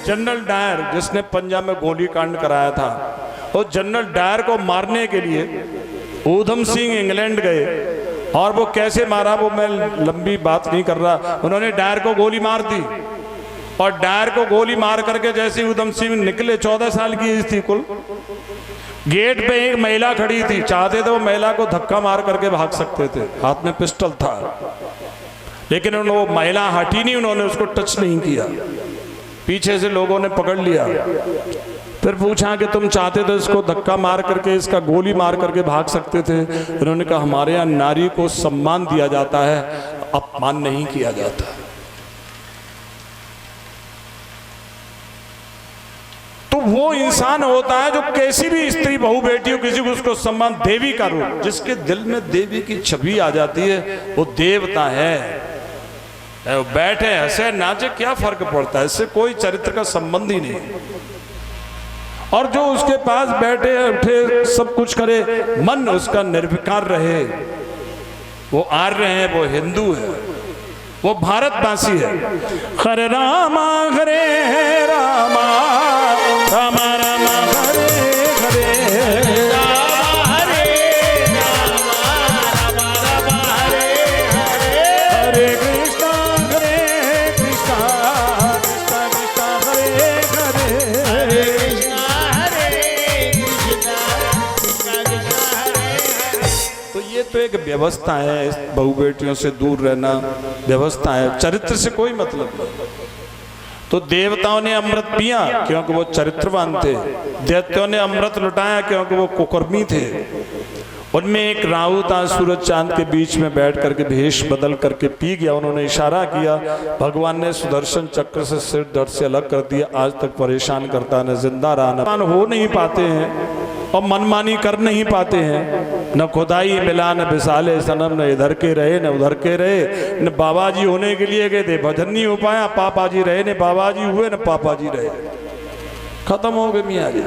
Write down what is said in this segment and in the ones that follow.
General Dyer जिसने पंजाब में गोली कांड कराया था, वो जनरल डायर को मारने के लिए ऊधम सिंह इंग्लैंड गए, और वो कैसे मारा वो मैं लंबी बात नहीं कर रहा। उन्होंने डायर को गोली मार दी, और डायर को गोली मार करके जैसे ऊधम सिंह निकले, 14 साल की एज थी कुल, गेट पे एक महिला खड़ी थी, चाहते थे वो महिला को धक्का मार करके भाग सकते थे, हाथ में पिस्टल था, लेकिन वो महिला हटी नहीं, उन्होंने उसको टच नहीं किया। पीछे से लोगों ने पकड़ लिया, फिर पूछा कि तुम चाहते थे इसको धक्का मार करके, इसका गोली मार करके भाग सकते थे। उन्होंने कहा हमारे यहाँ नारी को सम्मान दिया जाता है, अपमान नहीं किया जाता। तो वो इंसान होता है जो कैसी भी स्त्री बहू बेटी हो, किसी को उसको सम्मान, देवी का रूप, जिसके दिल में देवी की छवि आ जाती है, वो देवता है। वो बैठे हंसे नाचे क्या फर्क पड़ता है, इससे कोई चरित्र का संबंध ही नहीं। और जो उसके पास बैठे उठे सब कुछ करे, मन उसका निर्विकार रहे, वो आर्य है, वो हिंदू है, वो भारतवासी है। हरे रामा हरे रामा रामा रामा हरे हरे, हरे रामा रामा रामा हरे हरे, हरे कृष्णा कृष्णा कृष्णा हरे हरे, हरे कृष्णा कृष्णा कृष्णा हरे। तो ये तो एक व्यवस्था है, बहू बेटियों से दूर रहना व्यवस्था है, चरित्र से कोई मतलब नहीं। तो देवताओं ने अमृत पिया क्योंकि वो चरित्रवान थे, दैत्यों ने अमृत लुटाया क्योंकि वो कुकर्मी थे। उनमें एक राहु था, सूरज चांद के बीच में बैठ करके भेष बदल करके पी गया। उन्होंने इशारा किया, भगवान ने सुदर्शन चक्र से सिर धड़ से अलग कर दिया, आज तक परेशान करता, न जिंदा रहा, न हो नहीं पाते हैं और मनमानी कर नहीं पाते हैं, न खुदाई मिला न बिसाले सनम, न इधर के रहे न उधर के रहे, न बाबा जी होने के लिए गए थे भजन नहीं हो पाया, पापा जी रहे न बाबा जी हुए, न पापा जी रहे, खत्म हो गए मियाँ जी।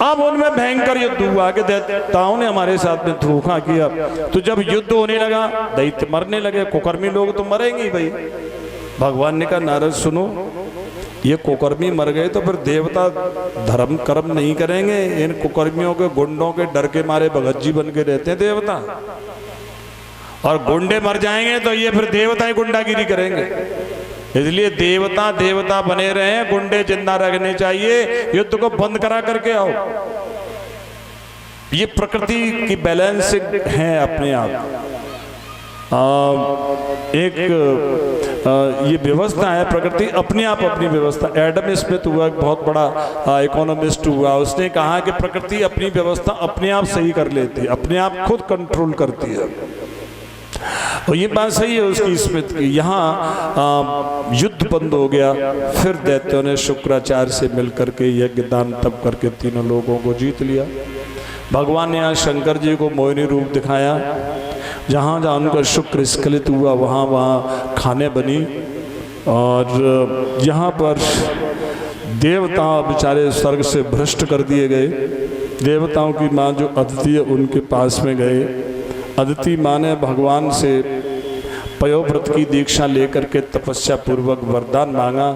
अब उनमें भयंकर युद्ध हुआ कि दैत्यों ने हमारे साथ में धोखा किया। तो जब युद्ध होने लगा, दैत्य मरने लगे, कुकर्मी लोग तो मरेंगे ही भाई। भगवान ने कहा नारद सुनो, ये कुकर्मी मर गए तो फिर देवता धर्म कर्म नहीं करेंगे, इन कुकर्मियों के गुंडों के डर के मारे भगत बन के रहते हैं देवता, और गुंडे मर जाएंगे तो ये फिर देवता ही गुंडागिरी करेंगे। इसलिए देवता देवता बने रहे, गुंडे जिंदा रखने चाहिए, युद्ध को बंद करा करके आओ। ये प्रकृति की बैलेंसिंग है अपने आप, ये व्यवस्था है, प्रकृति अपने आप अपनी व्यवस्था। एडम स्मिथ हुआ एक बहुत बड़ा इकोनॉमिस्ट हुआ, उसने कहा कि प्रकृति अपनी व्यवस्था अपने आप सही कर लेती है, अपने आप खुद कंट्रोल करती है, और ये बात सही है उसकी, स्मिथ की। यहाँ युद्ध बंद हो गया, फिर दैत्यों ने शुक्राचार्य से मिलकर के यज्ञ दान तप करके तीनों लोगों को जीत लिया। भगवान ने यहाँ शंकर जी को मोहिनी रूप दिखाया, जहाँ जहाँ उनका शुक्र स्खलित हुआ वहाँ वहाँ खाने बनी, और यहाँ पर देवता बेचारे स्वर्ग से भ्रष्ट कर दिए गए। देवताओं की माँ जो अदिति है उनके पास में गए, अदिति माँ ने भगवान से पयोव्रत की दीक्षा लेकर के तपस्या पूर्वक वरदान मांगा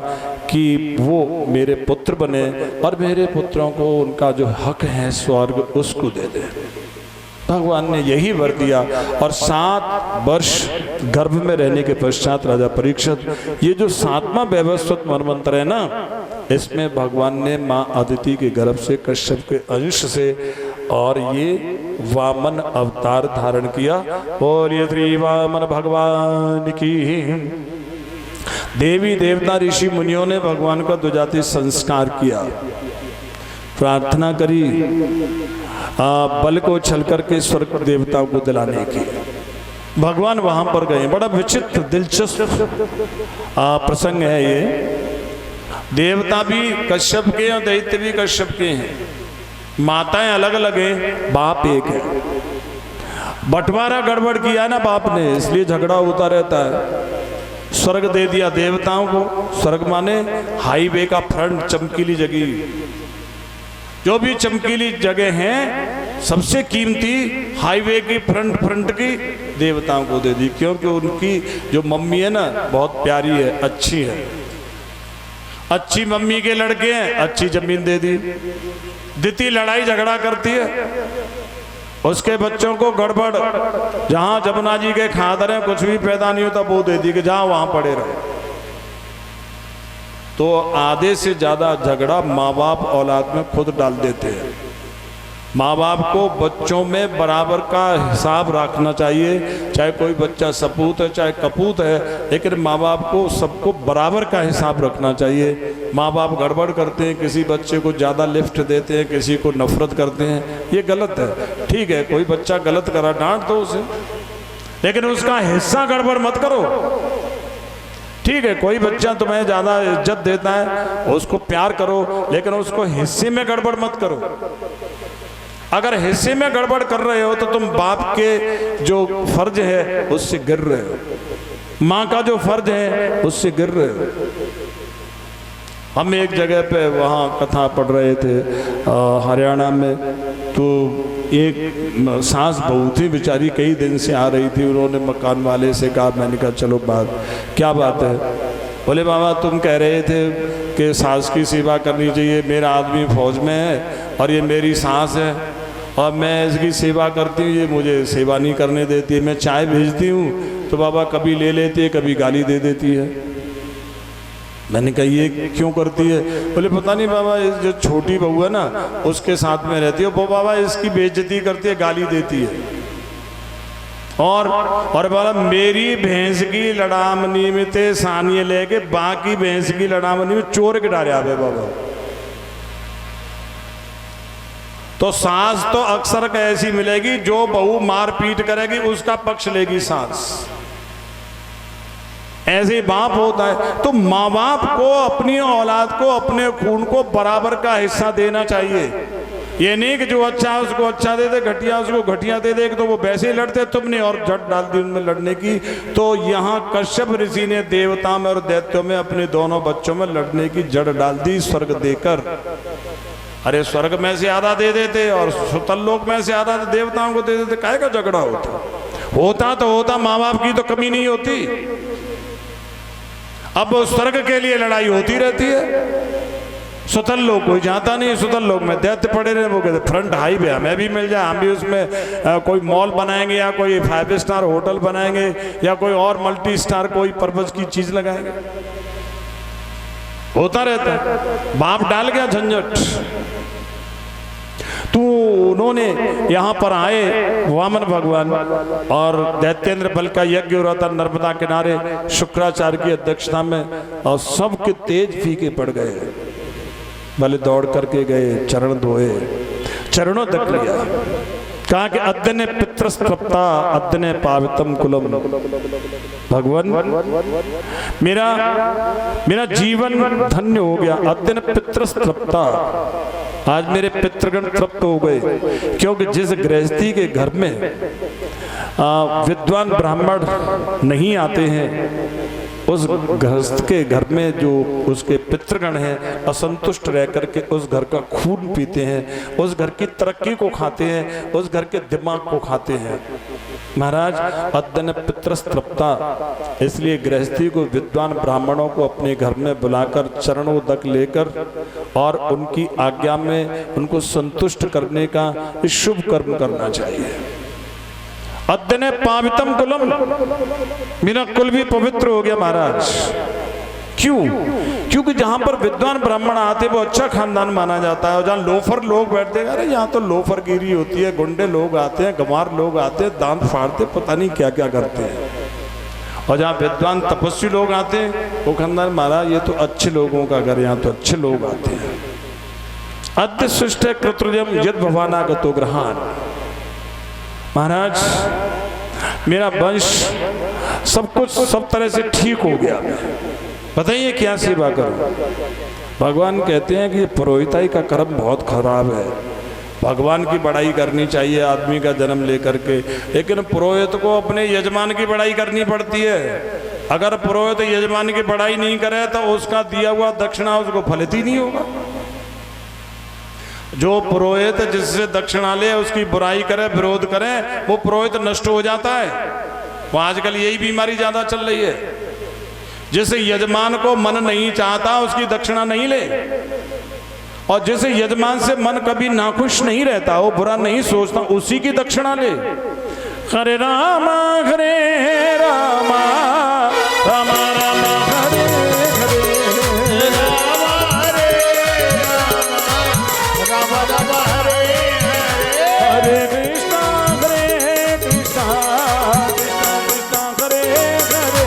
कि वो मेरे पुत्र बने, और मेरे पुत्रों को उनका जो हक है स्वर्ग उसको दे दे। भगवान ने यही वर दिया, और 7 वर्ष गर्भ में रहने के पश्चात राजा परीक्षित, ये जो 7वां वैवस्वत मनमंत्र है ना, इसमें भगवान ने माँ अदिति के गर्भ से कश्यप के अंश से और ये वामन अवतार धारण किया। और ये श्री वामन भगवान की। देवी देवता ऋषि मुनियों ने भगवान का द्विजाति संस्कार किया, प्रार्थना करी बल को छल करके स्वर्ग देवताओं को दिलाने की। भगवान वहां पर गए, बड़ा विचित्र दिलचस्प प्रसंग है ये। देवता भी कश्यप के और दैत्य भी कश्यप के हैं, माताएं अलग अलग हैं, बाप एक है। बंटवारा गड़बड़ किया ना बाप ने, इसलिए झगड़ा होता रहता है। स्वर्ग दे दिया देवताओं को, स्वर्ग माने हाईवे का फ्रंट, चमकीली जगह, जो भी चमकीली जगह हैं सबसे कीमती हाईवे की फ्रंट की देवताओं को दे दी, क्योंकि उनकी जो मम्मी है ना बहुत प्यारी है, अच्छी है। अच्छी मम्मी के लड़के हैं, अच्छी जमीन दे दी। दिती लड़ाई झगड़ा करती है, उसके बच्चों को गड़बड़, जहां जमुना जी के खादर हैं कुछ भी पैदा नहीं होता वो दे दी कि जहां वहां पड़े रहे। तो आधे से ज्यादा झगड़ा माँ बाप औलाद में खुद डाल देते हैं। माँ बाप को बच्चों में बराबर का हिसाब रखना चाहिए, चाहे कोई बच्चा सपूत है चाहे कपूत है, लेकिन माँ बाप को सबको बराबर का हिसाब रखना चाहिए। माँ बाप गड़बड़ करते हैं, किसी बच्चे को ज़्यादा लिफ्ट देते हैं, किसी को नफरत करते हैं, ये गलत है। ठीक है, कोई बच्चा गलत करा डांट दो उसे, लेकिन उसका हिस्सा गड़बड़ मत करो। ठीक है, कोई बच्चा तुम्हें ज़्यादा इज्जत देता है उसको प्यार करो, लेकिन उसको हिस्से में गड़बड़ मत करो। अगर हिस्से में गड़बड़ कर रहे हो तो तुम बाप के जो फर्ज है उससे गिर रहे हो, माँ का जो फर्ज है उससे गिर रहे हो। हम एक जगह पे वहाँ कथा पढ़ रहे थे हरियाणा में, तो एक सास बहू थी बेचारी, कई दिन से आ रही थी। उन्होंने मकान वाले से कहा, मैंने कहा चलो बात क्या बात है? बोले बाबा तुम कह रहे थे कि सास की सेवा करनी चाहिए, मेरा आदमी फौज में है और ये मेरी सास है और मैं इसकी सेवा करती हूँ, ये मुझे सेवा नहीं करने देती है। मैं चाय भेजती हूँ तो बाबा कभी ले लेती है कभी गाली दे देती है। मैंने कहा ये क्यों करती है? बोले पता नहीं बाबा, जो छोटी बहू है ना उसके साथ में रहती है, वो बाबा इसकी बेइज्जती करती है, गाली देती है। और बाबा मेरी भैंस की लड़ामनी में ते सानिए लेके बाकी भैंस की लड़ामनी में चोर के डाले आवे बाबा। तो सास तो अक्सर ऐसी मिलेगी जो बहू मार पीट करेगी उसका पक्ष लेगी सास, ऐसे बाप होता है। तो माँ बाप को अपनी औलाद को अपने खून को बराबर का हिस्सा देना चाहिए। ये नहीं कि जो अच्छा है उसको अच्छा दे दे, घटिया उसको घटिया दे दे, तो वो वैसे ही लड़ते तुमने और झट डाल दी उनमें लड़ने की। तो यहाँ कश्यप ऋषि ने देवता में और दैत्यों में अपने दोनों बच्चों में लड़ने की जड़ डाल दी स्वर्ग देकर। अरे स्वर्ग में से आधा दे देते और सुतल लोक में से आधा देवताओं को दे देते, काहे का झगड़ा होता तो होता, माँ बाप की तो कमी नहीं होती। अब स्वर्ग के लिए लड़ाई होती रहती है। सुतल लोग कोई जाता नहीं, सुतल लोग में दैत्य पड़े रहे, वो कहते फ्रंट हाईवे हमें भी मिल जाए, हम भी उसमें कोई मॉल बनाएंगे या कोई 5 स्टार होटल बनाएंगे या कोई और मल्टी स्टार कोई पर्पज की चीज लगाएंगे। होता रहता है, बाप डाल गया झंझट। तो उन्होंने यहाँ पर आए वामन भगवान और दैत्येंद्र बल का यज्ञ हो रहा था नर्मदा किनारे शुक्राचार्य की अध्यक्षता में, और सबके तेज फीके पड़ गए। भले दौड़ करके गए, चरण धोए, चरणों तक लिया, कहा कि अद्यने पितृस्तप्ता अद्यने पावितम कुलम। भगवान मेरा जीवन धन्य हो गया, अद्यने पितृस्तप्ता, आज मेरे पितृगण तृप्त हो गए। क्योंकि जिस गृहस्थी के घर में विद्वान ब्राह्मण नहीं आते हैं, उस गृहस्थ के घर में जो उसके पितृगण हैं असंतुष्ट रह करके उस घर का खून पीते हैं, उस घर की तरक्की को खाते हैं, उस घर के दिमाग को खाते हैं। महाराज अद्यन पितृस्तृप्ता, इसलिए गृहस्थी को विद्वान ब्राह्मणों को अपने घर में बुलाकर चरणों तक लेकर और उनकी आज्ञा में उनको संतुष्ट करने का शुभ कर्म करना चाहिए। अद्यने पावितम कुलम, मेरा कुल भी पवित्र हो गया महाराज। क्यों? क्योंकि जहां पर विद्वान ब्राह्मण आते वो अच्छा खानदान माना जाता है, और जहां लोफर लोग बैठते हैं, अरे यहाँ तो लोफरगिरी होती है, गुंडे लोग आते हैं, गंवार लोग आते हैं, दांत फाड़ते, पता नहीं क्या क्या करते हैं। और जहाँ विद्वान तपस्वी लोग आते हैं वो खानदान महाराज ये तो अच्छे लोगों का घर, यहाँ तो अच्छे लोग आते हैं। अद्य सृष्ट कृतृजम यद भवानागतो ग्रहान। महाराज मेरा वंश सब कुछ सब तरह से ठीक हो गया, बताइए क्या सेवा करूं? भगवान कहते हैं कि पुरोहिताई का कर्म बहुत खराब है। भगवान की बड़ाई करनी चाहिए आदमी का जन्म लेकर के, लेकिन पुरोहित को अपने यजमान की बड़ाई करनी पड़ती है। अगर पुरोहित यजमान की बड़ाई नहीं करे तो उसका दिया हुआ दक्षिणा उसको फलित ही नहीं होगा। जो पुरोहित जिससे दक्षिणा ले उसकी बुराई करे, विरोध करे, वो पुरोहित नष्ट हो जाता है। वो आजकल यही बीमारी ज्यादा चल रही है। जैसे यजमान को मन नहीं चाहता उसकी दक्षिणा नहीं ले, और जैसे यजमान से मन कभी नाखुश नहीं रहता, वो बुरा नहीं सोचता, उसी की दक्षिणा ले। हरे राम हरे राम राम राम हरे हरे, राम हरे राम राम हरे हरे, हरे कृष्णा कृष्णा कृष्णा हरे हरे,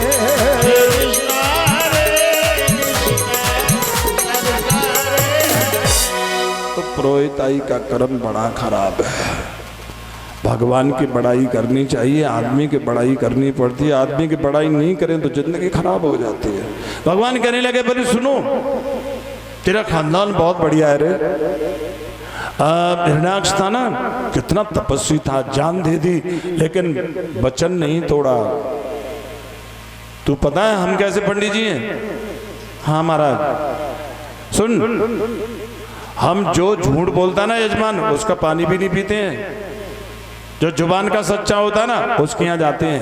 कृष्णा हरे कृष्णा हरे। तो पुरोहिताई का कर्म बड़ा खराब है। भगवान की बड़ाई करनी चाहिए, आदमी की बड़ाई करनी पड़ती है। आदमी की बड़ाई नहीं करें तो जिंदगी खराब हो जाती है। भगवान कहने लगे बोले सुनो, तेरा खानदान बहुत बढ़िया है रे। हिरण्याक्ष था ना, कितना तपस्वी था, जान दे दी लेकिन वचन नहीं तोड़ा। तू पता है हम कैसे पंडित जी हैं? हाँ महाराज सुन, हम जो झूठ बोलता ना यजमान, उसका पानी भी नहीं पीते हैं। जो जुबान का सच्चा होता है ना, उसके यहाँ जाते हैं,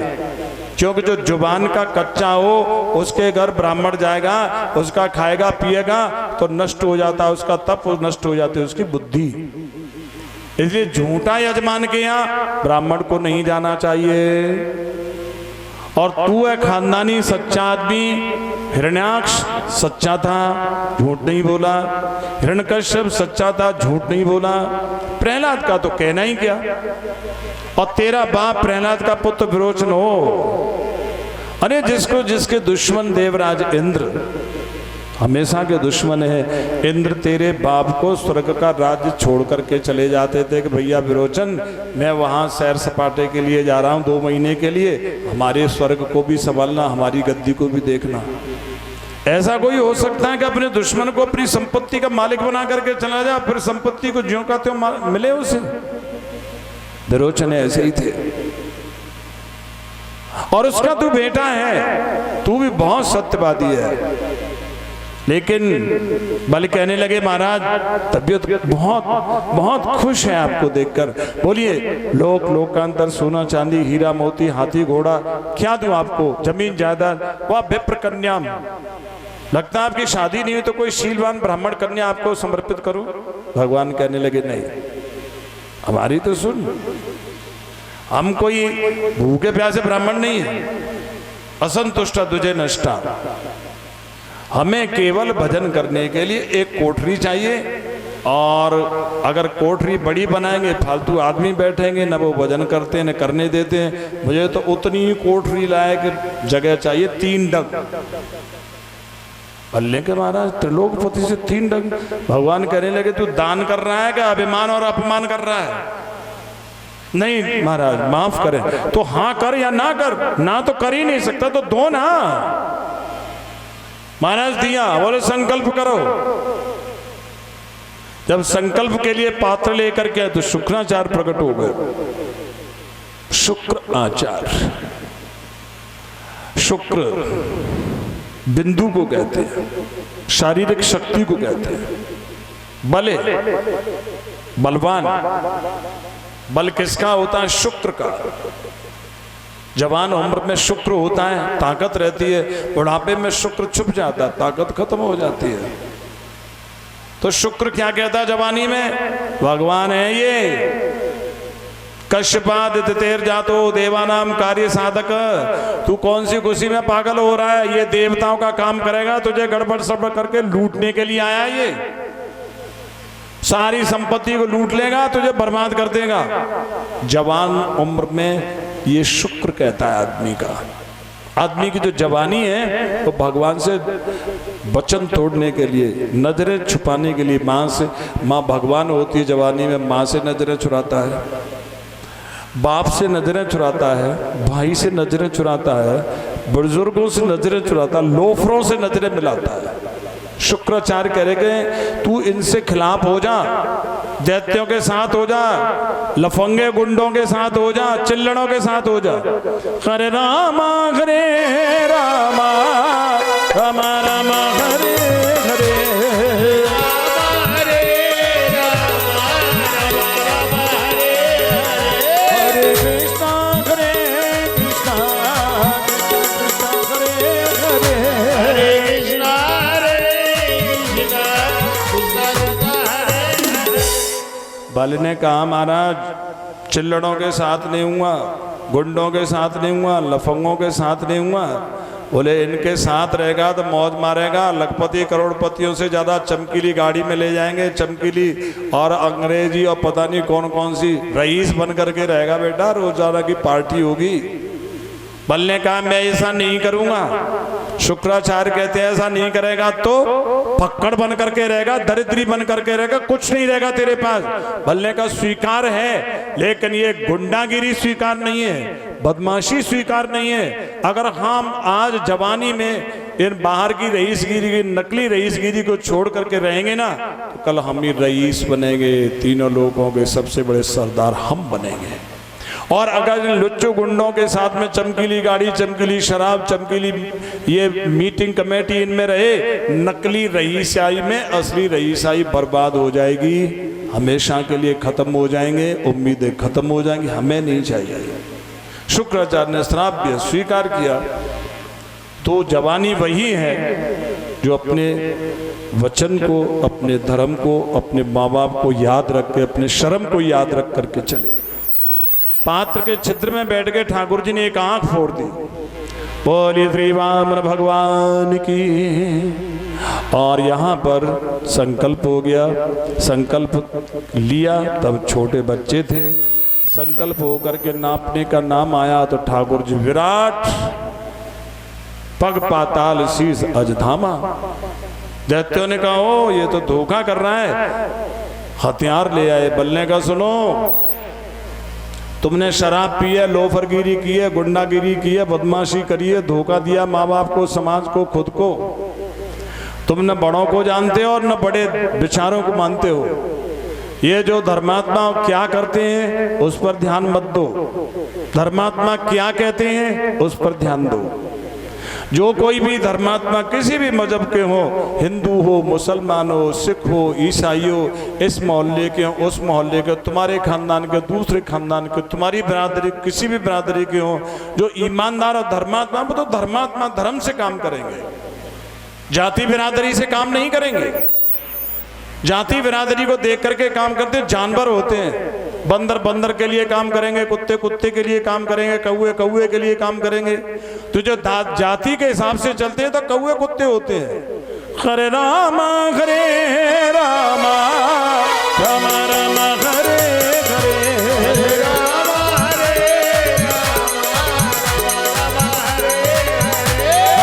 क्योंकि जो जुबान का कच्चा हो उसके घर ब्राह्मण जाएगा, उसका खाएगा पिएगा तो नष्ट हो जाता है उसका तप, नष्ट हो जाती है उसकी बुद्धि। इसलिए झूठा यजमान के यहाँ ब्राह्मण को नहीं जाना चाहिए। और तू है खानदानी सच्चा आदमी। हिरण्याक्ष सच्चा था, झूठ नहीं बोला। हिरण्यकश्यप सच्चा था, झूठ नहीं बोला। प्रहलाद का तो कहना ही क्या, और तेरा बाप प्रहलाद का पुत्र विरोचन हो। अरे जिसको जिसके दुश्मन देवराज इंद्र हमेशा के दुश्मन है। इंद्र तेरे बाप को स्वर्ग का राज्य छोड़ करके चले जाते थे कि भैया विरोचन, मैं वहाँ सैर सपाटे के लिए जा रहा हूँ 2 महीने के लिए, हमारे स्वर्ग को भी संभालना, हमारी गद्दी को भी देखना। ऐसा कोई हो सकता है कि अपने दुश्मन को अपनी संपत्ति का मालिक बना करके चला जाए, फिर संपत्ति को ज्यों का त्यों मिले उसे? विरोचन ऐसे ही थे। और उसका तू बेटा है, तू भी बहुत सत्यवादी है। लेकिन बल कहने लगे महाराज तबीयत बहुत बहुत खुश है आपको देखकर। बोलिए लोक लोकांतर सोना चांदी हीरा मोती हाथी घोड़ा क्या दूं आपको, जमीन जायदाद, वह विप्र कन्या। लगता है आपकी शादी नहीं हुई तो कोई शीलवान ब्राह्मण कन्या आपको समर्पित करूं? भगवान कहने लगे नहीं, हमारी तो सुन, हम कोई भूखे प्यासे ब्राह्मण नहीं है। असंतुष्टा तुझे नष्टा, हमें केवल भजन करने के लिए एक कोठरी चाहिए, और अगर कोठरी बड़ी बनाएंगे फालतू आदमी बैठेंगे, न वो भजन करते हैं न करने देते हैं। मुझे तो उतनी ही कोठरी लायक जगह चाहिए, 3 डग। अल्ले के महाराज त्रिलोकपति से 3 डग। भगवान कहने लगे तू दान कर रहा है क्या, अभिमान और अपमान कर रहा है? नहीं महाराज माफ करें। तो हाँ कर या ना कर, ना तो कर ही नहीं सकता तो दो ना। महाराज दिया, बोले संकल्प करो। जब संकल्प के लिए पात्र लेकर के तो शुक्राचार्य प्रकट हो गए। शुक्र आचार्य, शुक्र बिंदु को कहते हैं, शारीरिक शक्ति को कहते हैं। बले बलवान, बल किसका होता है? शुक्र का। जवान उम्र में शुक्र होता है, ताकत रहती है। बुढ़ापे में शुक्र छुप जाता है, ताकत खत्म हो जाती है। तो शुक्र क्या कहता है जवानी में? भगवान है ये। कश्यपादित्य तेर जातो देवानाम कार्य साधक। तू कौन सी खुशी में पागल हो रहा है? ये देवताओं का काम करेगा, तुझे गड़बड़ सड़बड़ करके लूटने के लिए आया है। ये सारी संपत्ति को लूट लेगा, तुझे बर्बाद कर देगा। जवान उम्र में ये शुक्र कहता है आदमी का। आदमी की जो जवानी है वो भगवान से वचन तोड़ने के लिए, नजरें छुपाने के लिए। माँ से, माँ भगवान होती है जवानी में, माँ से नजरें चुराता है, बाप से नजरें चुराता है, भाई से नजरें चुराता है, बुजुर्गों से नजरें चुराता है, लोफरों से नजरें मिलाता है। शुक्राचार्य कह रहे कि तू इनसे खिलाफ हो जा, दैत्यों के साथ हो जा, लफंगे गुंडों के साथ हो जा, चिल्लड़ों के साथ हो जा। हरे रामा रामा रामा हरे हरे, हरे कृष्णा कृष्णा कृष्णा हरे हरे। बाले ने कहा महाराज चिल्लड़ों के साथ नहीं हुआ, गुंडों के साथ नहीं हुआ, लफंगों के साथ नहीं हुआ। बोले इनके साथ रहेगा तो मौज मारेगा, लखपति करोड़पतियों से ज़्यादा चमकीली गाड़ी में ले जाएंगे, चमकीली और अंग्रेजी और पता नहीं कौन कौन सी रईस बन करके रहेगा बेटा, रोजाना की पार्टी होगी। बल ने कहा मैं ऐसा नहीं करूंगा। शुक्राचार्य कहते हैं ऐसा नहीं करेगा तो फक्कड़ बन करके रहेगा, दरिद्री बन करके रहेगा, कुछ नहीं रहेगा तेरे पास। बल ने कहा स्वीकार है, लेकिन ये गुंडागिरी स्वीकार नहीं है, बदमाशी स्वीकार नहीं है। अगर हम आज जवानी में इन बाहर की रईसगिरी की नकली रईसगिरी को छोड़ करके रहेंगे ना, तो कल हम ही रईस बनेंगे, तीनों लोगों के सबसे बड़े सरदार हम बनेंगे। और अगर इन लुच्चू गुंडों के साथ में चमकीली गाड़ी, चमकीली शराब, चमकीली ये मीटिंग कमेटी इनमें रहे, नकली रईसाई में असली रईसाई बर्बाद हो जाएगी, हमेशा के लिए खत्म हो जाएंगे, उम्मीदें खत्म हो जाएंगी, हमें नहीं चाहिए। शुक्राचार्य ने श्राप दिया, स्वीकार किया। तो जवानी वही है जो अपने वचन को, अपने धर्म को, अपने माँ बाप को याद रख के, अपने शर्म को याद रख करके चले। पात्र के छिद्र में बैठ के ठाकुर जी ने एक आंख फोड़ दी। बोलिए श्री वामन भगवान की। और यहाँ पर संकल्प हो गया। संकल्प लिया तब छोटे बच्चे थे। संकल्प होकर के नापने का नाम आया तो ठाकुर जी विराट पग पाताल शीश अजधामा। दैत्यों ने कहा ओ ये तो धोखा कर रहा है, हथियार ले आए। बल्ले का सुनो, तुमने शराब पी है, लोफरगिरी की है, गुंडागिरी की है, बदमाशी करी है, धोखा दिया माँ बाप को, समाज को, खुद को। तुम न बड़ों को जानते हो और न बड़े विचारों को मानते हो। ये जो धर्मात्मा क्या करते हैं उस पर ध्यान मत दो, धर्मात्मा क्या कहते हैं उस पर ध्यान दो। जो कोई भी धर्मात्मा किसी भी मजहब के हो, हिंदू हो, मुसलमान हो, सिख हो, ईसाई हो, इस मोहल्ले के हो, उस मोहल्ले के, तुम्हारे खानदान के, दूसरे खानदान के, तुम्हारी बिरादरी, किसी भी बिरादरी के हो, जो ईमानदार और धर्मात्मा, वो तो धर्मात्मा धर्म से काम करेंगे, जाति बिरादरी से काम नहीं करेंगे। जाति बिरादरी को देख करके काम करते जानवर होते हैं। बंदर बंदर के लिए काम करेंगे, कुत्ते कुत्ते के लिए काम करेंगे, कौवे कौवे के लिए काम करेंगे। तो जो जाति के हिसाब से चलते हैं तो कौवे कुत्ते होते हैं। हरे रामा हरे रामा राम राम हरे हरे रामा हरे रामा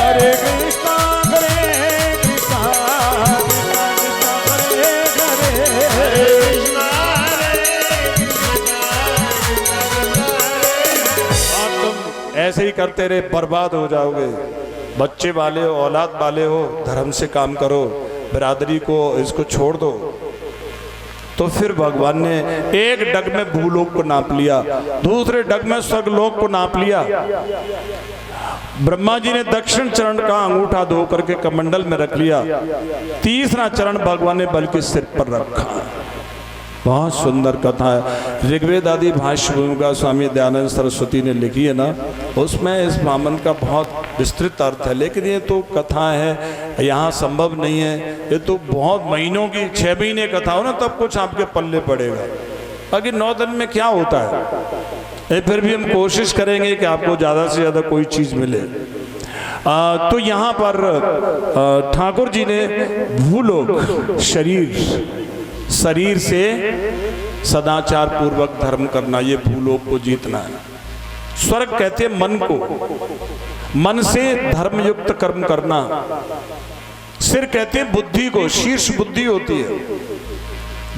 हरे कृष्णा हरे कृष्णा हरे कृष्णा ऐसे ही करते रहे बर्बाद हो जाओगे। बच्चे वाले हो, औलाद वाले हो, धर्म से काम करो, बिरादरी को इसको छोड़ दो। तो फिर भगवान ने एक डग में भूलोक को नाप लिया, दूसरे डग में स्वर्गलोक को नाप लिया। ब्रह्मा जी ने दक्षिण चरण का अंगूठा धो करके कमंडल में रख लिया, तीसरा चरण भगवान ने बल के सिर पर रखा। बहुत सुंदर कथा है। ऋग्वेद आदि भाष्य भूमिका स्वामी दयानंद सरस्वती ने लिखी है ना, उसमें इस वामन का बहुत विस्तृत अर्थ है। लेकिन ये तो कथा है, यहाँ संभव नहीं है। ये तो बहुत महीनों की, 6 महीने कथा हो ना तब कुछ आपके पल्ले पड़ेगा। बाकी 9 दिन में क्या होता है। फिर भी हम कोशिश करेंगे कि आपको ज़्यादा से ज़्यादा कोई चीज़ मिले। तो यहाँ पर ठाकुर जी ने भूलोक शरीर से सदाचार पूर्वक धर्म करना, ये भूलोक को जीतना है। स्वर्ग कहते हैं मन को, मन से धर्मयुक्त कर्म करना। सिर कहते हैं बुद्धि को, शीर्ष बुद्धि होती है।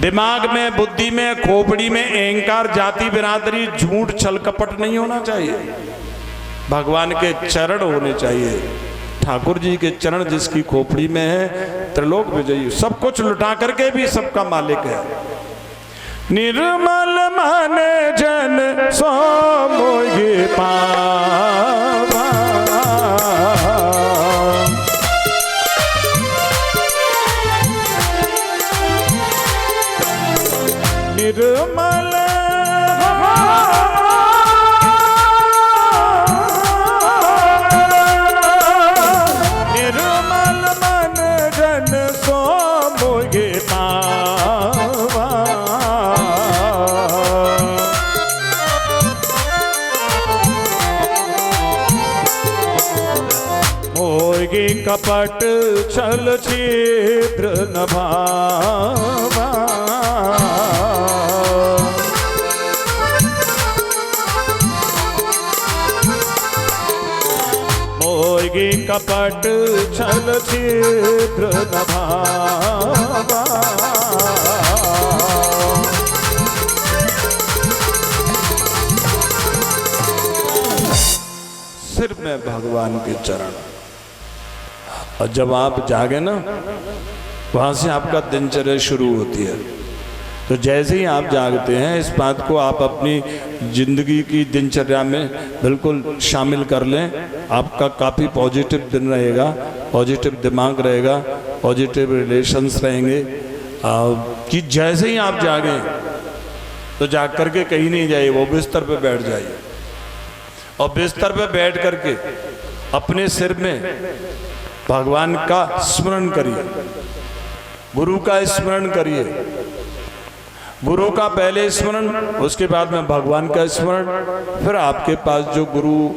दिमाग में, बुद्धि में, खोपड़ी में अहंकार, जाति बिरादरी, झूठ, छल कपट नहीं होना चाहिए। भगवान के चरण होने चाहिए। ठाकुर जी के चरण जिसकी खोपड़ी में है, त्रिलोक विजयी, सब कुछ लुटा करके भी सबका मालिक है। निर्मल मन जन सो मोहि पावा, निर्मल कपट छल छिद्र न भावा, मोगी कपट छल छिद्र न भावा। सिर्फ में भगवान के चरण, और जब आप जागे ना वहां से आपका दिनचर्या शुरू होती है। तो जैसे ही आप जागते हैं इस बात को आप अपनी जिंदगी की दिनचर्या में बिल्कुल शामिल कर लें। आपका काफ़ी पॉजिटिव दिन रहेगा, पॉजिटिव दिमाग रहेगा, पॉजिटिव रिलेशंस रहेंगे। कि जैसे ही आप जागें तो जाग करके कहीं नहीं जाइए, वो बिस्तर पे बैठ जाइए और बिस्तर पे बैठ करके अपने सिर में भगवान का स्मरण करिए, गुरु का स्मरण करिए। गुरु का पहले स्मरण, उसके बाद में भगवान का स्मरण। फिर आपके पास जो गुरु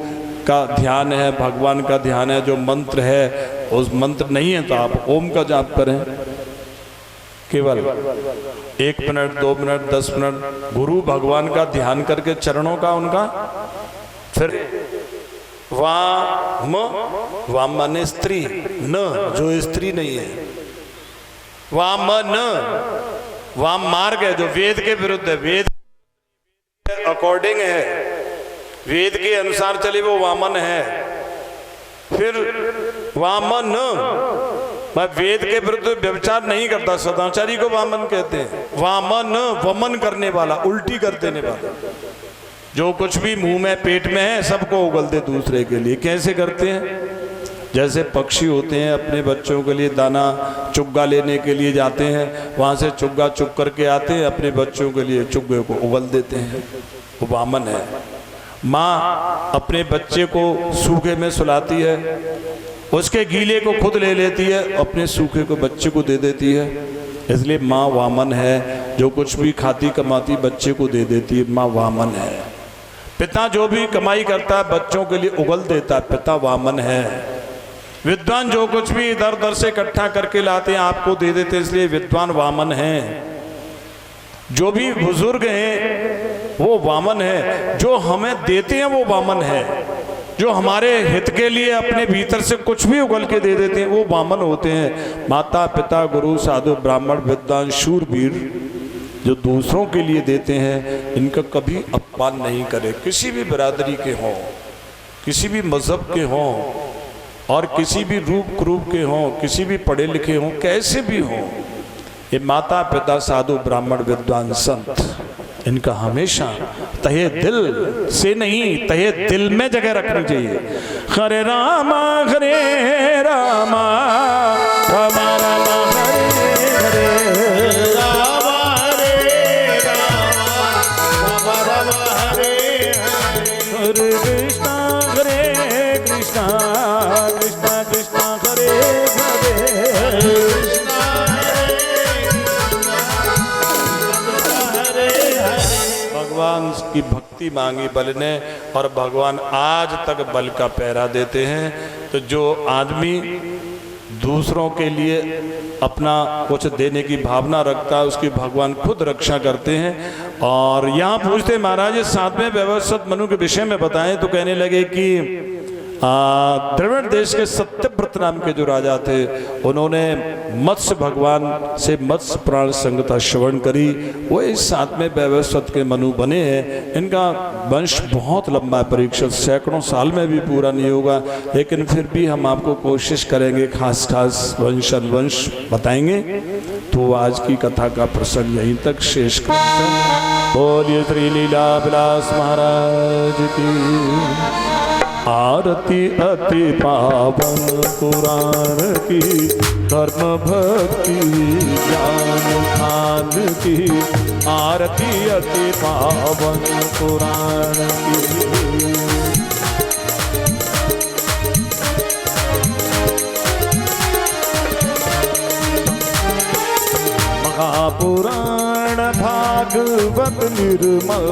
का ध्यान है, भगवान का ध्यान है, जो मंत्र है, उस मंत्र नहीं है तो आप ओम का जाप करें। केवल 1 मिनट 2 मिनट 10 मिनट गुरु भगवान का ध्यान करके चरणों का उनका। फिर वाम, वाम माने स्त्री, न जो स्त्री नहीं है, वाम न, वाम मार्ग है जो वेद के विरुद्ध है, वेद अकॉर्डिंग है, वेद के अनुसार चले वो वामन है। फिर वामन, मैं वेद के विरुद्ध व्यभिचार नहीं करता, सदाचारी को वामन कहते हैं। वामन वमन करने वाला, उल्टी कर देने वाला, जो कुछ भी मुंह में पेट में है सबको उगल दे दूसरे के लिए। कैसे करते हैं? जैसे पक्षी होते हैं अपने बच्चों के लिए दाना चुग्गा लेने के लिए जाते हैं, वहाँ से चुग्गा चुग करके आते हैं, अपने बच्चों के लिए चुग्गे को उगल देते हैं, वो वामन है। माँ अपने बच्चे को सूखे में सुलाती है, उसके गीले को खुद ले लेती है, अपने सूखे को बच्चे को दे देती है, इसलिए माँ वामन है। जो कुछ भी खाती कमाती बच्चे को दे देती है, माँ वामन है। पिता जो भी कमाई करता है बच्चों के लिए उगल देता है, पिता वामन है। विद्वान जो कुछ भी इधर उधर से इकट्ठा करके लाते हैं आपको दे देते हैं, इसलिए विद्वान वामन हैं। जो भी बुजुर्ग हैं वो वामन है, जो हमें देते हैं वो वामन है, जो हमारे हित के लिए अपने भीतर से कुछ भी उगल के दे देते हैं वो वामन होते हैं। माता पिता गुरु साधु ब्राह्मण विद्वान शूरवीर जो दूसरों के लिए देते हैं, इनका कभी अपमान नहीं करे। किसी भी बिरादरी के हों, किसी भी मजहब के हों, और किसी भी रूप क्रूप के हों, किसी भी पढ़े लिखे हों, कैसे भी हों, ये माता पिता साधु ब्राह्मण विद्वान संत, इनका हमेशा तहे दिल से नहीं तहे दिल में जगह रखनी चाहिए। हरे रामा हरे रामा रामा रामा हरे हरे रामा हरे रामा रामा रामा हरे हरे कृष्णा हरे कृष्णा कृष्णा कृष्णा हरे हरे भगवान की भक्ति मांगी बल ने, और भगवान आज तक बल का पहरा देते हैं। तो जो आदमी दूसरों के लिए अपना कुछ देने की भावना रखता है उसकी भगवान खुद रक्षा करते हैं। और यहाँ पूछते महाराज साथ में व्यवस्थित मनु के विषय में बताएं, तो कहने लगे कि द्रविड़ देश के सत्यव्रत नाम के जो राजा थे, उन्होंने मत्स्य भगवान से मत्स्य प्राण संगता श्रवण करी, वो इस साथ में व्यवस्थित के मनु बने हैं। इनका वंश बहुत लंबा है, परीक्षित सैकड़ों साल में भी पूरा नहीं होगा, लेकिन फिर भी हम आपको कोशिश करेंगे खास खास वंश बताएंगे। तो आज की कथा का प्रसंग यहीं तक शेष करते हैं। बोलिए श्री लीला विलास महाराज की आरती अति पावन पुराण की, धर्म भक्ति ज्ञान खान की, आरती अति पावन पुराण की। महापुराण भागवत निर्मल,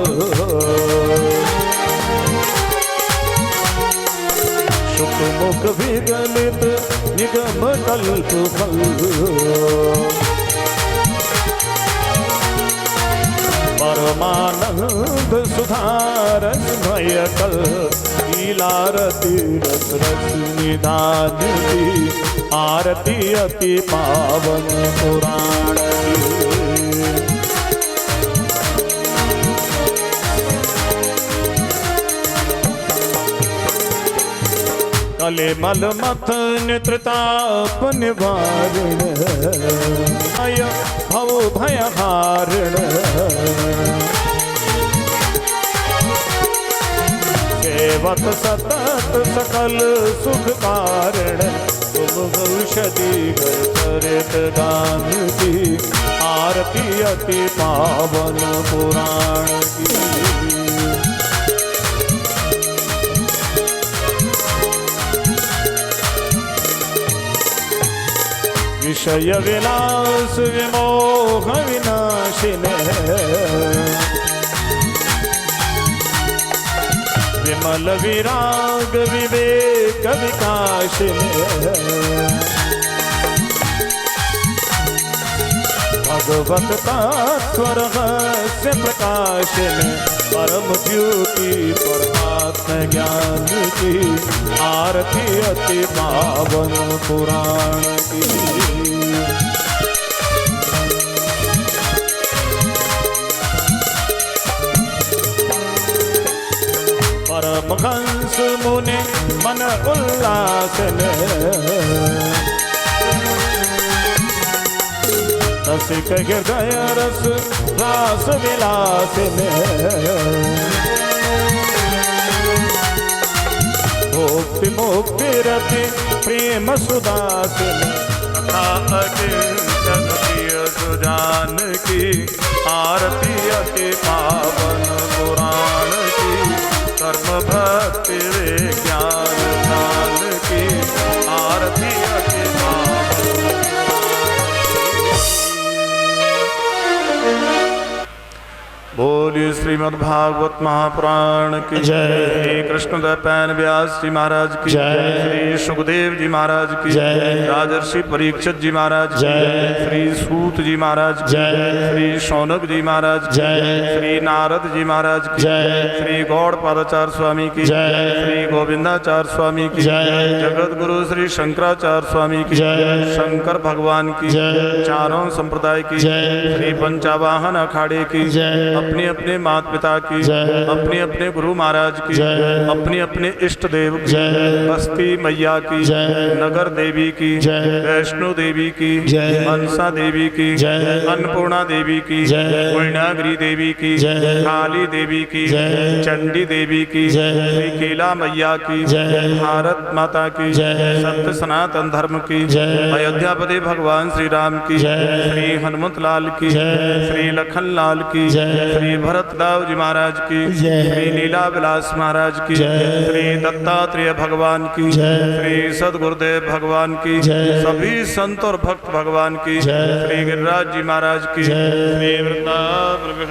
मुख विगलित निगम कल्प फल परमानंद सुधारस भय कल लीलारती रस रस निधान की आरती अति पावन पुराण की कले मल मथ नेत्रताप निवारण आय भव भय हारण सेवत सतत सकल सुख कारण तुम औषधि चरित गान की आरती अति पावन पुराण की विषय विलास विमोह विनाशिने विमल विराग विवेक विकाशिने भगवत तत्व रहस्य प्रकाशिने परम ज्योति परमात्म ज्ञान की आरती अति पावन पुराण की परमहंस मुनि मन उल्लास में रसिक हृदय रस रास विलास में भोक्ति मुक्ति रति प्रेम सुदास में कथा अचिंतन प्रिय सुजान की आरती अति पावन पुराण की कर्म भक्ति विज्ञान ज्ञान की आरती अति पावन बोलिए श्रीमद् भागवत महापुराण की जय। श्री कृष्णदेव व्यास जी महाराज की जय। श्री सुखदेव जी महाराज की जय। राजर्षि परीक्षित जी महाराज जय। श्री सूत जी महाराज जय। श्री शौनक जी महाराज जय। श्री नारद जी महाराज की जय। श्री गौड़ पादाचार्य स्वामी की जय। श्री गोविंदाचार्य स्वामी की जय। जगत गुरु श्री शंकराचार्य स्वामी की जय। शंकर भगवान की जय। चारों संप्रदाय की जय। श्री पंचावाहन अखाड़े की जय। अपने अपने माता पिता की जय। अपने अपने गुरु महाराज की जय। अपने अपने इष्ट देव की जय। बस्ती मैया की जय। नगर देवी की जय। वैष्णो देवी की जय। मनसा देवी की जय। अन्नपूर्णा देवी की जय। पूर्णागिरी देवी की जय। काली देवी की जय। चंडी देवी की जय। श्री केला मैया की जय। भारत माता की जय। सत्य सनातन धर्म की जय। अयोध्यापति भगवान श्री राम की जय। श्री हनुमत लाल की जय। श्री लखन लाल की जय। श्री भरतदाव जी महाराज की जय। श्री लीला विलास महाराज की जय। श्री दत्तात्रेय भगवान की जय। श्री सदगुरुदेव भगवान की जय। सभी संत और भक्त भगवान की जय। श्री गिरिराज जी महाराज की जय। श्री वृंदावन